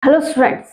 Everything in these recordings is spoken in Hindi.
हेलो स्टूडेंट्स,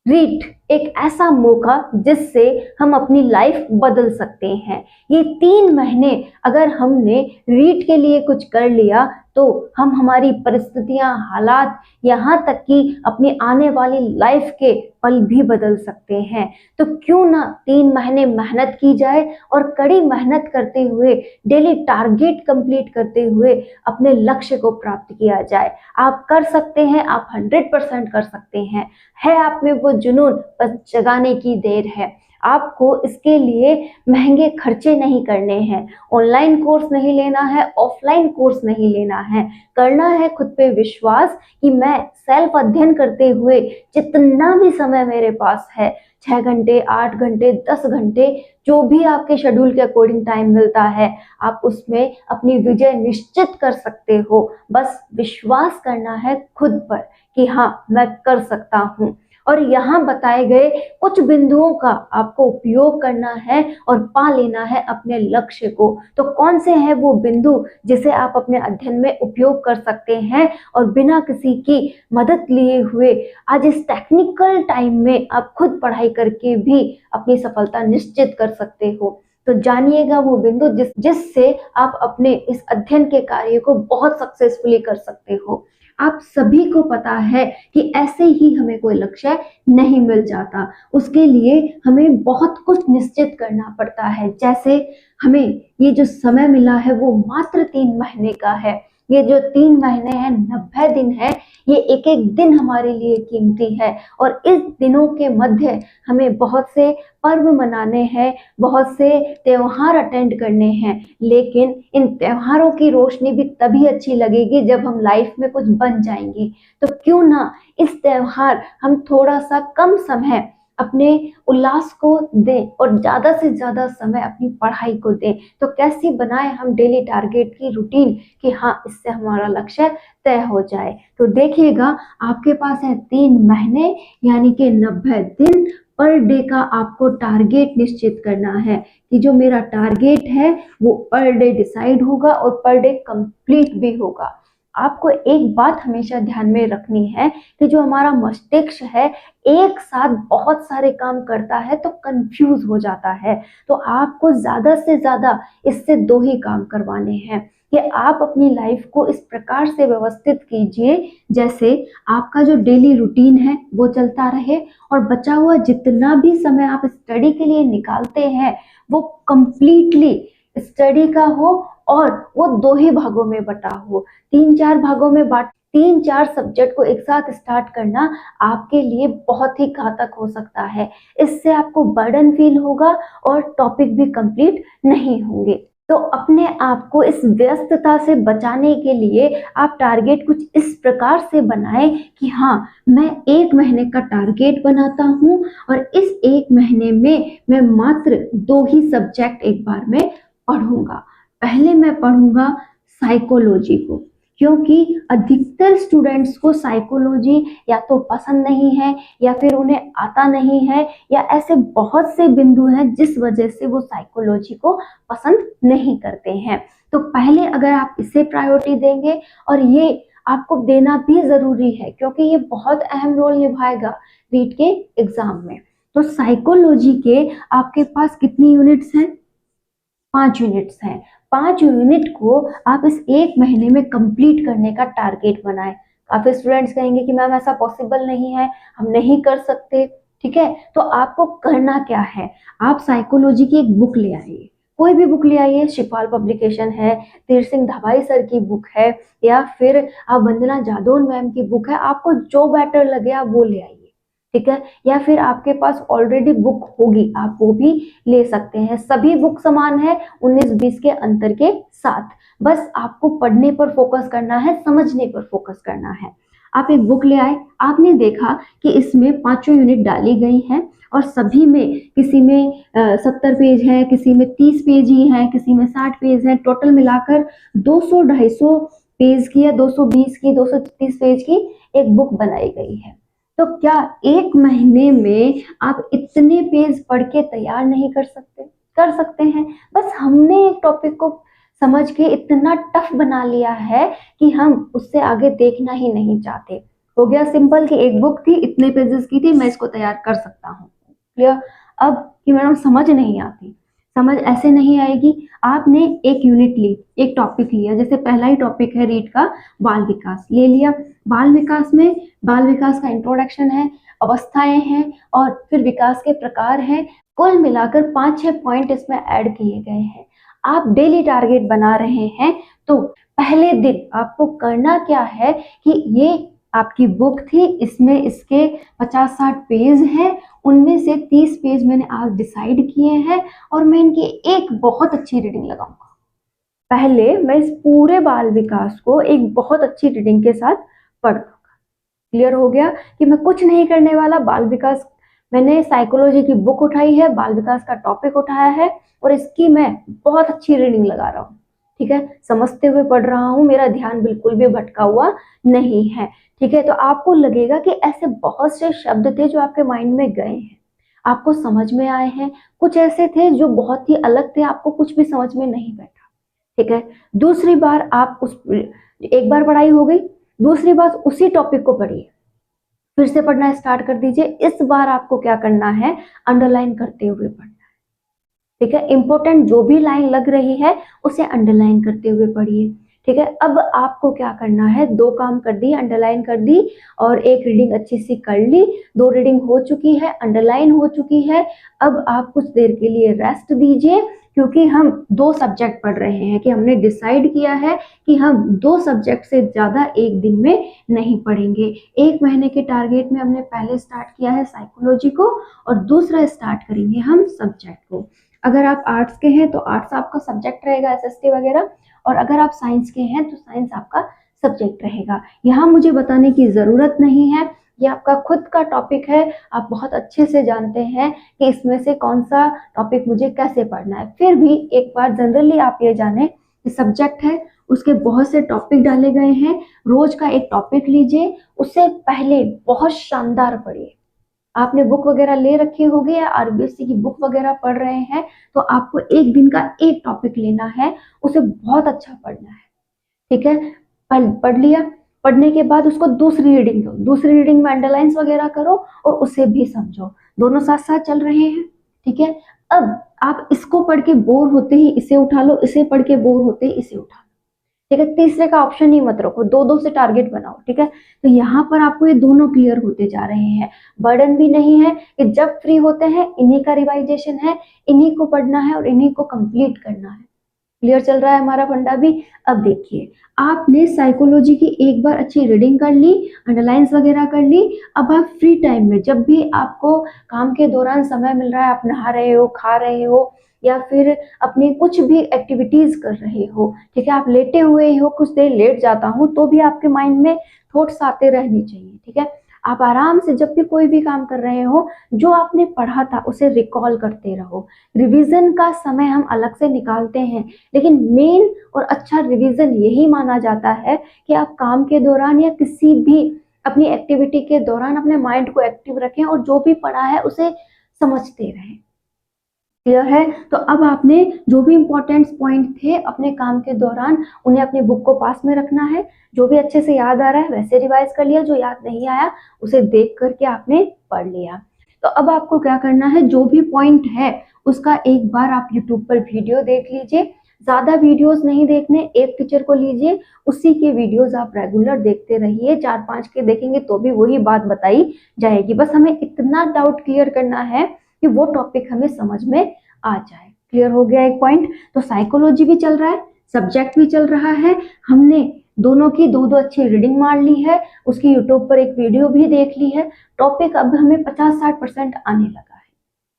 रीट एक ऐसा मौका जिससे हम अपनी लाइफ बदल सकते हैं। ये 3 महीने अगर हमने रीट के लिए कुछ कर लिया तो हम हमारी परिस्थितियां, हालात, यहाँ तक कि अपनी आने वाली लाइफ के पल भी बदल सकते हैं। तो क्यों ना 3 महीने मेहनत की जाए और कड़ी मेहनत करते हुए, डेली टारगेट कंप्लीट करते हुए अपने लक्ष्य को प्राप्त किया जाए। आप कर सकते हैं, आप 100% कर सकते हैं। है आप में वो जुनून, बस जगाने की देर है। आपको इसके लिए महंगे खर्चे नहीं करने हैं, ऑनलाइन कोर्स नहीं लेना है, ऑफलाइन कोर्स नहीं लेना है। करना है खुद पे विश्वास कि मैं सेल्फ अध्ययन करते हुए जितना भी समय मेरे पास है, 6 घंटे, 8 घंटे, 10 घंटे, जो भी आपके शेड्यूल के अकॉर्डिंग टाइम मिलता है, आप उसमें अपनी विजय निश्चित कर सकते हो। बस विश्वास करना है खुद पर कि हाँ, मैं कर सकता हूँ। और यहाँ बताए गए कुछ बिंदुओं का आपको उपयोग करना है और पा लेना है अपने लक्ष्य को। तो कौन से हैं वो बिंदु जिसे आप अपने अध्ययन में उपयोग कर सकते हैं और बिना किसी की मदद लिए हुए आज इस टेक्निकल टाइम में आप खुद पढ़ाई करके भी अपनी सफलता निश्चित कर सकते हो। तो जानिएगा वो बिंदु जिससे आप अपने इस अध्ययन के कार्य को बहुत सक्सेसफुली कर सकते हो। आप सभी को पता है कि ऐसे ही हमें कोई लक्ष्य नहीं मिल जाता, उसके लिए हमें बहुत कुछ निश्चित करना पड़ता है। जैसे हमें ये जो समय मिला है वो मात्र 3 महीने का है। ये जो 3 महीने हैं, 90 दिन है, ये एक एक दिन हमारे लिए कीमती है। और इस दिनों के मध्य हमें बहुत से पर्व मनाने हैं, बहुत से त्योहार अटेंड करने हैं। लेकिन इन त्योहारों की रोशनी भी तभी अच्छी लगेगी जब हम लाइफ में कुछ बन जाएंगे। तो क्यों ना इस त्योहार हम थोड़ा सा कम समय अपने उल्लास को दें और ज्यादा से ज्यादा समय अपनी पढ़ाई को दें। तो कैसी बनाए हम डेली टारगेट की रूटीन कि हाँ, इससे हमारा लक्ष्य तय हो जाए। तो देखिएगा, आपके पास है 3 महीने यानी कि 90 दिन। पर डे का आपको टारगेट निश्चित करना है कि जो मेरा टारगेट है वो पर डे डिसाइड होगा और पर डे कंप्लीट भी होगा। आपको एक बात हमेशा ध्यान में रखनी है कि जो हमारा मस्तिष्क है, एक साथ बहुत सारे काम करता है तो कंफ्यूज हो जाता है। तो आपको ज्यादा से ज्यादा इससे 2 ही काम करवाने हैं कि आप अपनी लाइफ को इस प्रकार से व्यवस्थित कीजिए जैसे आपका जो डेली रूटीन है वो चलता रहे और बचा हुआ जितना भी समय आप स्टडी के लिए निकालते हैं वो कंप्लीटली स्टडी का हो और वो 2 ही भागों में बटा हो। 3-4 भागों में बांट 3-4 सब्जेक्ट को एक साथ स्टार्ट करना आपके लिए बहुत ही घातक हो सकता है। इससे आपको बर्डन फील होगा और टॉपिक भी कंप्लीट नहीं होंगे। तो अपने आप को इस व्यस्तता से बचाने के लिए आप टारगेट कुछ इस प्रकार से बनाएं कि हाँ, मैं 1 महीने का टारगेट बनाता हूँ और इस 1 महीने में मैं मात्र 2 ही सब्जेक्ट एक बार में पढ़ूंगा। पहले मैं पढ़ूंगा साइकोलॉजी को, क्योंकि अधिकतर स्टूडेंट्स को साइकोलॉजी या तो पसंद नहीं है या फिर उन्हें आता नहीं है, या ऐसे बहुत से बिंदु हैं जिस वजह से वो साइकोलॉजी को पसंद नहीं करते हैं। तो पहले अगर आप इसे प्रायोरिटी देंगे, और ये आपको देना भी जरूरी है क्योंकि ये बहुत अहम रोल निभाएगा रीट के एग्जाम में। तो साइकोलॉजी के आपके पास कितनी यूनिट्स हैं? 5 यूनिट्स हैं। 5 यूनिट को आप इस 1 महीने में कंप्लीट करने का टारगेट बनाएं। काफी स्टूडेंट्स कहेंगे कि मैम ऐसा पॉसिबल नहीं है, हम नहीं कर सकते। ठीक है, तो आपको करना क्या है, आप साइकोलॉजी की एक बुक ले आइए, कोई भी बुक ले आइए। शिपाल पब्लिकेशन है, तीर सिंह धवाई सर की बुक है, या फिर आप वंदना जादौन मैम की बुक है, आपको जो बेटर लगे आप वो ले आइए। ठीक है, या फिर आपके पास ऑलरेडी बुक होगी आप वो भी ले सकते हैं। सभी बुक समान है 19-20 के अंतर के साथ। बस आपको पढ़ने पर फोकस करना है, समझने पर फोकस करना है। आप एक बुक ले आए, आपने देखा कि इसमें 5 यूनिट डाली गई हैं और सभी में किसी में 70 पेज है, किसी में 30 पेज ही है, किसी में 60 पेज है। टोटल मिलाकर 200-250 पेज की या 220 की, 230 पेज की एक बुक बनाई गई है। तो क्या 1 महीने में आप इतने पेज पढ़ के तैयार नहीं कर सकते? कर सकते हैं। बस हमने एक टॉपिक को समझ के इतना टफ बना लिया है कि हम उससे आगे देखना ही नहीं चाहते। हो गया सिंपल कि एक बुक थी, इतने पेजेस की थी, मैं इसको तैयार कर सकता हूँ। क्लियर। अब कि मैडम समझ नहीं आती, समझ ऐसे नहीं आएगी। आपने एक यूनिट ली, एक टॉपिक लिया, जैसे पहला ही टॉपिक है रीट का, बाल विकास ले लिया। बाल विकास में बाल विकास का इंट्रोडक्शन है, अवस्थाएं हैं और फिर विकास के प्रकार हैं। कुल मिलाकर 5-6 पॉइंट इसमें ऐड किए गए हैं। आप डेली टारगेट बना रहे हैं तो पहले दिन आपको करना क्या है कि ये आपकी बुक थी, इसमें इसके 50-60 पेज हैं, उनमें से 30 पेज मैंने आज डिसाइड किए हैं और मैं इनकी एक बहुत अच्छी रीडिंग लगाऊंगा। पहले मैं इस पूरे बाल विकास को एक बहुत अच्छी रीडिंग के साथ पढ़ लूंगा। क्लियर हो गया कि मैं कुछ नहीं करने वाला। बाल विकास, मैंने साइकोलॉजी की बुक उठाई है, बाल विकास का टॉपिक उठाया है और इसकी मैं बहुत अच्छी रीडिंग लगा रहा हूँ। ठीक है, समझते हुए पढ़ रहा हूँ, मेरा ध्यान बिल्कुल भी भटका हुआ नहीं है। ठीक है, तो आपको लगेगा कि ऐसे बहुत से शब्द थे जो आपके माइंड में गए हैं, आपको समझ में आए हैं। कुछ ऐसे थे जो बहुत ही अलग थे, आपको कुछ भी समझ में नहीं बैठा। ठीक है, दूसरी बार आप एक बार पढ़ाई हो गई, दूसरी बार उसी टॉपिक को पढ़िए, फिर से पढ़ना स्टार्ट कर दीजिए। इस बार आपको क्या करना है, अंडरलाइन करते हुए पढ़ना है। ठीक है, इंपॉर्टेंट जो भी लाइन लग रही है उसे अंडरलाइन करते हुए पढ़िए। ठीक है, अब आपको क्या करना है, 2 काम कर दिए, अंडरलाइन कर दी और एक रीडिंग अच्छी सी कर ली। 2 रीडिंग हो चुकी है, अंडरलाइन हो चुकी है। अब आप कुछ देर के लिए रेस्ट दीजिए, क्योंकि हम 2 सब्जेक्ट पढ़ रहे हैं, कि हमने डिसाइड किया है कि हम 2 सब्जेक्ट से ज्यादा एक दिन में नहीं पढ़ेंगे। 1 महीने के टारगेट में हमने पहले स्टार्ट किया है साइकोलॉजी को और दूसरा स्टार्ट करेंगे हम सब्जेक्ट को। अगर आप आर्ट्स के हैं तो आर्ट्स आपका सब्जेक्ट रहेगा, एसएसटी वगैरह, और अगर आप साइंस के हैं तो साइंस आपका सब्जेक्ट रहेगा। यहाँ मुझे बताने की जरूरत नहीं है, ये आपका खुद का टॉपिक है, आप बहुत अच्छे से जानते हैं कि इसमें से कौन सा टॉपिक मुझे कैसे पढ़ना है। फिर भी एक बार जनरली आप ये जाने कि सब्जेक्ट है, उसके बहुत से टॉपिक डाले गए हैं, रोज का एक टॉपिक लीजिए, उससे पहले बहुत शानदार पढ़िए। आपने बुक वगैरह ले रखी होगी या आरबीएससी की बुक वगैरह पढ़ रहे हैं तो आपको एक दिन का एक टॉपिक लेना है, उसे बहुत अच्छा पढ़ना है। ठीक है, पढ़ लिया, पढ़ने के बाद उसको दूसरी रीडिंग दो, दूसरी रीडिंग में अंडरलाइंस वगैरह करो और उसे भी समझो, दोनों साथ साथ चल रहे हैं। ठीक है, अब आप इसको पढ़ के बोर होते ही इसे उठा लो, इसे पढ़ के बोर होते ही इसे उठा लो। ठीक है, तीसरे का ऑप्शन ही मत रखो, 2-2 से टारगेट बनाओ। ठीक है, तो यहाँ पर आपको ये दोनों क्लियर होते जा रहे हैं, बर्डन भी नहीं है कि जब फ्री होते हैं इन्हीं का रिवाइजेशन है, इन्हीं को पढ़ना है और इन्हीं को कंप्लीट करना है। क्लियर चल रहा है हमारा फंडा भी। अब देखिए, आपने साइकोलॉजी की एक बार अच्छी रीडिंग कर ली, अंडरलाइंस वगैरह कर ली। अब आप फ्री टाइम में, जब भी आपको काम के दौरान समय मिल रहा है, आप नहा रहे हो, खा रहे हो या फिर अपनी कुछ भी एक्टिविटीज कर रहे हो, ठीक है, आप लेटे हुए हो, कुछ देर लेट जाता हूँ तो भी आपके माइंड में थॉट्स आते रहने चाहिए। ठीक है, आप आराम से जब भी कोई भी काम कर रहे हो, जो आपने पढ़ा था उसे रिकॉल करते रहो। रिवीजन का समय हम अलग से निकालते हैं, लेकिन मेन और अच्छा रिवीजन यही माना जाता है कि आप काम के दौरान या किसी भी अपनी एक्टिविटी के दौरान अपने माइंड को एक्टिव रखें और जो भी पढ़ा है उसे समझते रहें। क्लियर है, तो अब आपने जो भी इंपॉर्टेंट पॉइंट थे अपने काम के दौरान उन्हें अपने बुक को पास में रखना है। जो भी अच्छे से याद आ रहा है वैसे रिवाइज कर लिया, जो याद नहीं आया उसे देख करके आपने पढ़ लिया। तो अब आपको क्या करना है, जो भी पॉइंट है उसका एक बार आप यूट्यूब पर वीडियो देख लीजिए। ज्यादा वीडियोस नहीं देखने, एक टीचर को लीजिए, उसी के वीडियोस आप रेगुलर देखते रहिए। 4-5 के देखेंगे तो भी वही बात बताई जाएगी, बस हमें इतना डाउट क्लियर करना है कि वो टॉपिक हमें समझ में आ जाए। क्लियर हो गया एक पॉइंट। तो साइकोलॉजी भी चल रहा है, सब्जेक्ट भी चल रहा है, हमने दोनों की 2-2 अच्छी रीडिंग मार ली है, उसकी यूट्यूब पर एक वीडियो भी देख ली है, टॉपिक अब हमें 50-60% आने लगा है।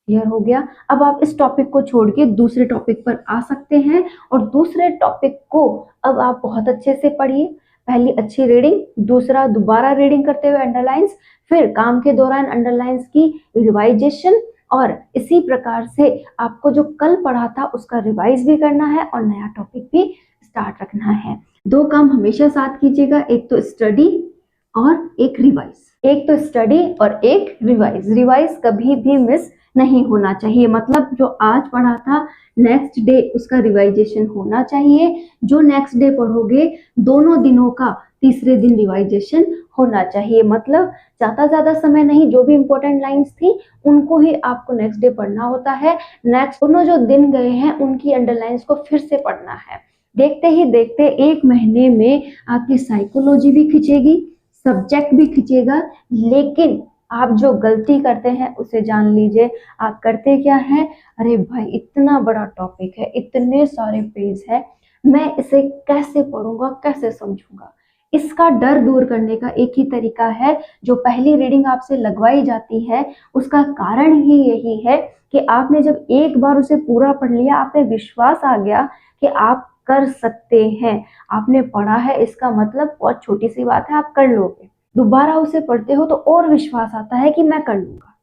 क्लियर हो गया। अब आप इस टॉपिक को छोड़ के दूसरे टॉपिक पर आ सकते हैं और दूसरे टॉपिक को अब आप बहुत अच्छे से पढ़िए। पहली अच्छी रीडिंग, दूसरा दोबारा रीडिंग करते हुए अंडरलाइंस, फिर काम के दौरान अंडरलाइंस की रिवाइजेशन, और इसी प्रकार से आपको जो कल पढ़ा था उसका रिवाइज भी करना है और नया टॉपिक भी स्टार्ट रखना है। 2 काम हमेशा साथ कीजिएगा, एक तो स्टडी और एक रिवाइज। एक तो स्टडी और एक रिवाइज। रिवाइज कभी भी मिस नहीं होना चाहिए, मतलब जो आज पढ़ा था नेक्स्ट डे उसका रिवाइजेशन होना चाहिए। जो नेक्स्ट डे पढ़ोगे दोनों दिनों का तीसरे दिन रिवाइजेशन होना चाहिए। मतलब ज़्यादा समय नहीं, जो भी इंपॉर्टेंट लाइंस थी उनको ही आपको नेक्स्ट डे पढ़ना होता है। नेक्स्ट दोनों जो दिन गए हैं उनकी अंडरलाइंस को फिर से पढ़ना है। देखते ही देखते 1 महीने में आपकी साइकोलॉजी भी खिंचेगी, सब्जेक्ट भी खिंचेगा। लेकिन आप जो गलती करते हैं उसे जान लीजिए। आप करते क्या है, अरे भाई इतना बड़ा टॉपिक है, इतने सारे पेज है, मैं इसे कैसे पढ़ूंगा, कैसे समझूंगा। इसका डर दूर करने का एक ही तरीका है, जो पहली रीडिंग आपसे लगवाई जाती है उसका कारण ही यही है कि आपने जब एक बार उसे पूरा पढ़ लिया, आप में विश्वास आ गया कि आप कर सकते हैं। आपने पढ़ा है इसका मतलब बहुत छोटी सी बात है, आप कर लोगे। दोबारा उसे पढ़ते हो तो और विश्वास आता है कि मैं कर लूंगा।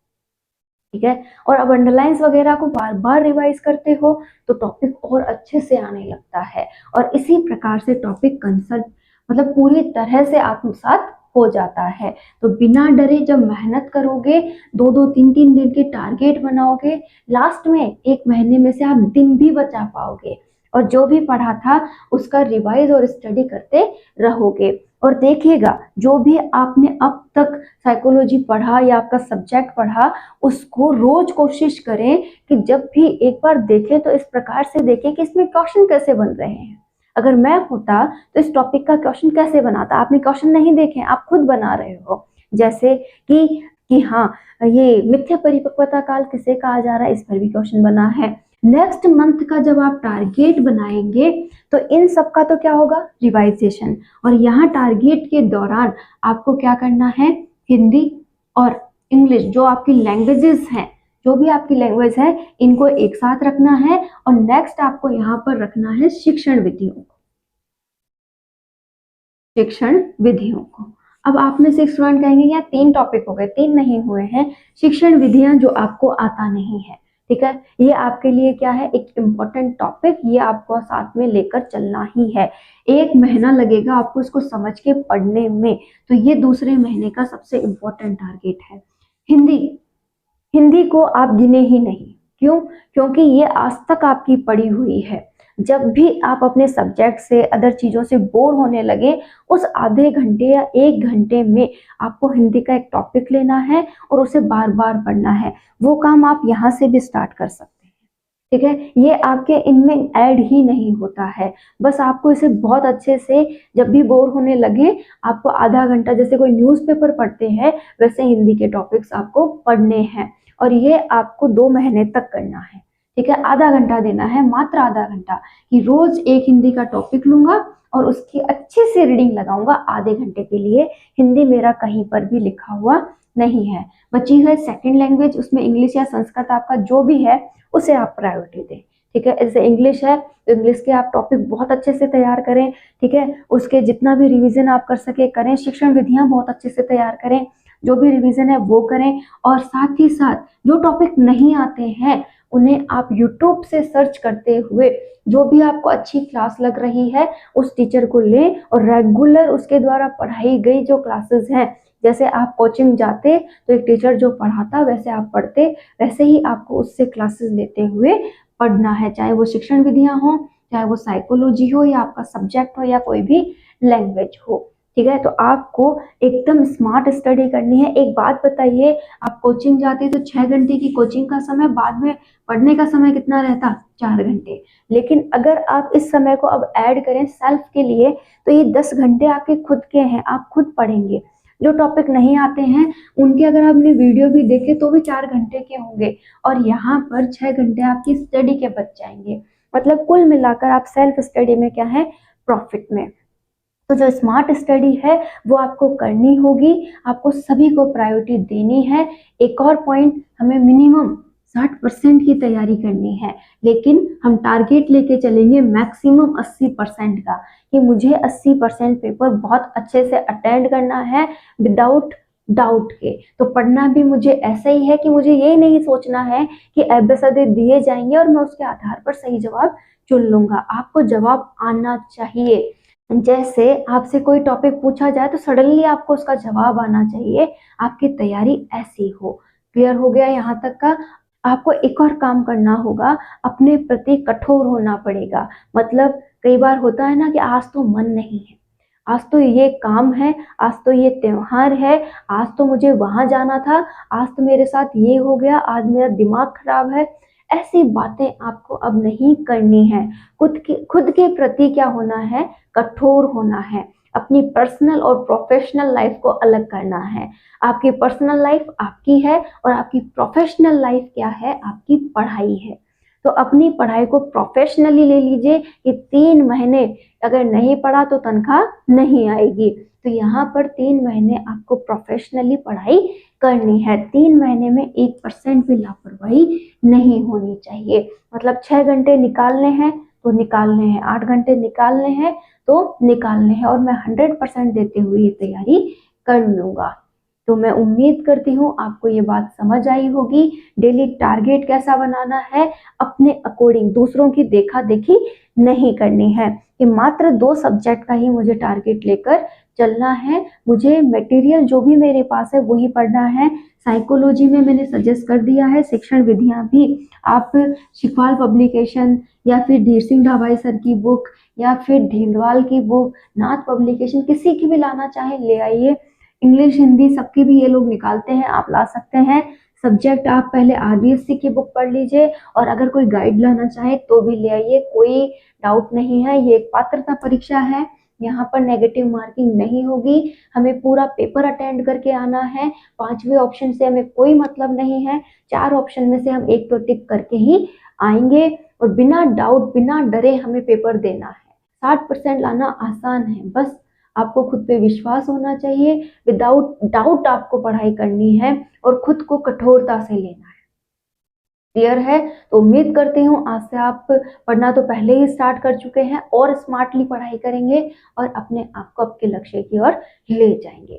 ठीक है, और अब अंडरलाइंस वगैरह को बार बार रिवाइज करते हो तो टॉपिक और अच्छे से आने लगता है, और इसी प्रकार से टॉपिक कंसेप्ट मतलब पूरी तरह से आत्मसात हो जाता है। तो बिना डरे जब मेहनत करोगे, 2-2 3-3 दिन के टारगेट बनाओगे, लास्ट में 1 महीने में से आप दिन भी बचा पाओगे, और जो भी पढ़ा था उसका रिवाइज और स्टडी करते रहोगे। और देखिएगा, जो भी आपने अब तक साइकोलॉजी पढ़ा या आपका सब्जेक्ट पढ़ा, उसको रोज कोशिश करें कि जब भी एक बार देखें तो इस प्रकार से देखें कि इसमें क्वेश्चन कैसे बन रहे हैं। अगर मैं होता तो इस टॉपिक का क्वेश्चन कैसे बनाता। आपने क्वेश्चन नहीं देखे, आप खुद बना रहे हो। जैसे कि हाँ, ये मिथ्या परिपक्वता काल किसे कहा जा रहा है, इस पर भी क्वेश्चन बना है। नेक्स्ट मंथ का जब आप टारगेट बनाएंगे तो इन सब का तो क्या होगा, रिवाइजेशन। और यहाँ टारगेट के दौरान आपको क्या करना है, हिंदी और इंग्लिश जो आपकी लैंग्वेजेस हैं, जो भी आपकी लैंग्वेज है, इनको एक साथ रखना है। और नेक्स्ट आपको यहाँ पर रखना है शिक्षण विधियों को, शिक्षण विधियों को। अब आप में से स्टूडेंट कहेंगे यार 3 टॉपिक हो गए, 3 नहीं हुए हैं, शिक्षण विधियां जो आपको आता नहीं है। ठीक है, ये आपके लिए क्या है, एक इम्पोर्टेंट टॉपिक, ये आपको साथ में लेकर चलना ही है। 1 महीना लगेगा आपको इसको समझ के पढ़ने में, तो ये दूसरे महीने का सबसे इम्पोर्टेंट टारगेट है। हिंदी, हिंदी को आप गिने ही नहीं, क्यों, क्योंकि ये आज तक आपकी पड़ी हुई है। जब भी आप अपने सब्जेक्ट से, अदर चीज़ों से बोर होने लगे, उस आधे घंटे या 1 घंटे में आपको हिंदी का एक टॉपिक लेना है और उसे बार बार पढ़ना है। वो काम आप यहाँ से भी स्टार्ट कर सकते हैं। ठीक है, ये आपके इनमें ऐड ही नहीं होता है। बस आपको इसे बहुत अच्छे से, जब भी बोर होने लगे, आपको आधा घंटा, जैसे कोई न्यूज़पेपर पढ़ते हैं वैसे हिंदी के टॉपिक्स आपको पढ़ने हैं, और ये आपको 2 महीने तक करना है। ठीक है, आधा घंटा देना है, मात्र आधा घंटा, कि रोज एक हिंदी का टॉपिक लूंगा और उसकी अच्छे से रीडिंग लगाऊंगा आधे घंटे के लिए। हिंदी मेरा कहीं पर भी लिखा हुआ नहीं है। बची है सेकंड लैंग्वेज, उसमें इंग्लिश या संस्कृत आपका जो भी है उसे आप प्रायोरिटी दें। ठीक है, जैसे इंग्लिश है तो इंग्लिश के आप टॉपिक बहुत अच्छे से तैयार करें। ठीक है, उसके जितना भी रिवीजन आप कर सके करें। शिक्षण विधियां बहुत अच्छे से तैयार करें, जो भी रिवीजन है वो करें। और साथ ही साथ जो टॉपिक नहीं आते हैं उन्हें आप यूट्यूब से सर्च करते हुए, जो भी आपको अच्छी क्लास लग रही है उस टीचर को लें, और रेगुलर उसके द्वारा पढ़ाई गई जो क्लासेस हैं, जैसे आप कोचिंग जाते तो एक टीचर जो पढ़ाता वैसे आप पढ़ते, वैसे ही आपको उससे क्लासेस लेते हुए पढ़ना है। चाहे वो शिक्षण विधियां हो, चाहे वो साइकोलॉजी हो, या आपका सब्जेक्ट हो, या कोई भी लैंग्वेज हो। ठीक है, तो आपको एकदम स्मार्ट स्टडी करनी है। एक बात बताइए, आप कोचिंग जाते तो 6 घंटे की कोचिंग का समय, बाद में पढ़ने का समय कितना रहता, 4 घंटे। लेकिन अगर आप इस समय को अब ऐड करें सेल्फ के लिए, तो ये 10 घंटे आपके खुद के हैं, आप खुद पढ़ेंगे। जो टॉपिक नहीं आते हैं उनके अगर आपने वीडियो भी देखे तो भी 4 घंटे के होंगे, और यहाँ पर 6 घंटे आपकी स्टडी के बच जाएंगे। मतलब कुल मिलाकर आप सेल्फ स्टडी में क्या है, प्रॉफिट में। तो जो स्मार्ट स्टडी है वो आपको करनी होगी, आपको सभी को प्रायोरिटी देनी है। एक और पॉइंट, हमें मिनिमम 60% की तैयारी करनी है, लेकिन हम टारगेट लेके चलेंगे मैक्सिमम 80% का, कि मुझे 80% पेपर बहुत अच्छे से अटेंड करना है विदाउट डाउट के। तो पढ़ना भी मुझे ऐसा ही है कि मुझे ये नहीं सोचना है कि एबीसीडी दिए जाएंगे और मैं उसके आधार पर सही जवाब चुन लूंगा। आपको जवाब आना चाहिए। जैसे आपसे कोई टॉपिक पूछा जाए तो सडनली आपको उसका जवाब आना चाहिए, आपकी तैयारी ऐसी हो। क्लियर हो गया यहाँ तक का। आपको एक और काम करना होगा, अपने प्रति कठोर होना पड़ेगा। मतलब कई बार होता है ना कि आज तो मन नहीं है, आज तो ये काम है, आज तो ये त्योहार है, आज तो मुझे वहां जाना था, आज तो मेरे साथ ये हो गया, आज मेरा दिमाग खराब है। ऐसी बातें आपको अब नहीं करनी है। खुद के प्रति क्या होना है, कठोर होना है। अपनी पर्सनल और प्रोफेशनल लाइफ को अलग करना है। आपकी पर्सनल लाइफ आपकी है और आपकी प्रोफेशनल लाइफ क्या है, आपकी पढ़ाई है। तो अपनी पढ़ाई को प्रोफेशनली ले लीजिए कि 3 महीने अगर नहीं पढ़ा तो तनख्वाह नहीं आएगी। तो यहाँ पर 3 महीने आपको प्रोफेशनली पढ़ाई करनी है। 3 महीने में 1% भी लापरवाही नहीं होनी चाहिए। मतलब 6 घंटे निकालने हैं तो निकालने हैं, 8 घंटे निकालने हैं तो निकालने हैं, और मैं 100% देते हुए ये तैयारी कर लूंगा। तो मैं उम्मीद करती हूँ आपको ये बात समझ आई होगी। डेली टारगेट कैसा बनाना है, अपने अकॉर्डिंग, दूसरों की देखा देखी नहीं करनी है कि मात्र 2 सब्जेक्ट का ही मुझे टारगेट लेकर चलना है। मुझे मटेरियल जो भी मेरे पास है वही पढ़ना है। साइकोलॉजी में मैंने सजेस्ट कर दिया है शिक्षण विधियां भी। आप शिखवाल पब्लिकेशन या फिर धीर सिंह ढाबाई सर की बुक या फिर ढींडवाल की बुक, नाथ पब्लिकेशन, किसी की भी लाना चाहे ले आइए। इंग्लिश हिंदी सबकी भी ये लोग निकालते हैं, आप ला सकते हैं। सब्जेक्ट आप पहले आरबीएससी की बुक पढ़ लीजिए, और अगर कोई गाइड लाना चाहे तो भी ले आइए, कोई डाउट नहीं है। ये एक पात्रता परीक्षा है, यहाँ पर नेगेटिव मार्किंग नहीं होगी। हमें पूरा पेपर अटेंड करके आना है। 5वें ऑप्शन से हमें कोई मतलब नहीं है। 4 ऑप्शन में से हम एक तो टिक करके ही आएंगे, और बिना डाउट बिना डरे हमें पेपर देना है। 60% लाना आसान है, बस आपको खुद पे विश्वास होना चाहिए। विदाउट डाउट आपको पढ़ाई करनी है और खुद को कठोरता से लेना है। क्लियर है? तो उम्मीद करती हूँ आज से आप पढ़ना तो पहले ही स्टार्ट कर चुके हैं और स्मार्टली पढ़ाई करेंगे और अपने आप को आपके लक्ष्य की ओर ले जाएंगे।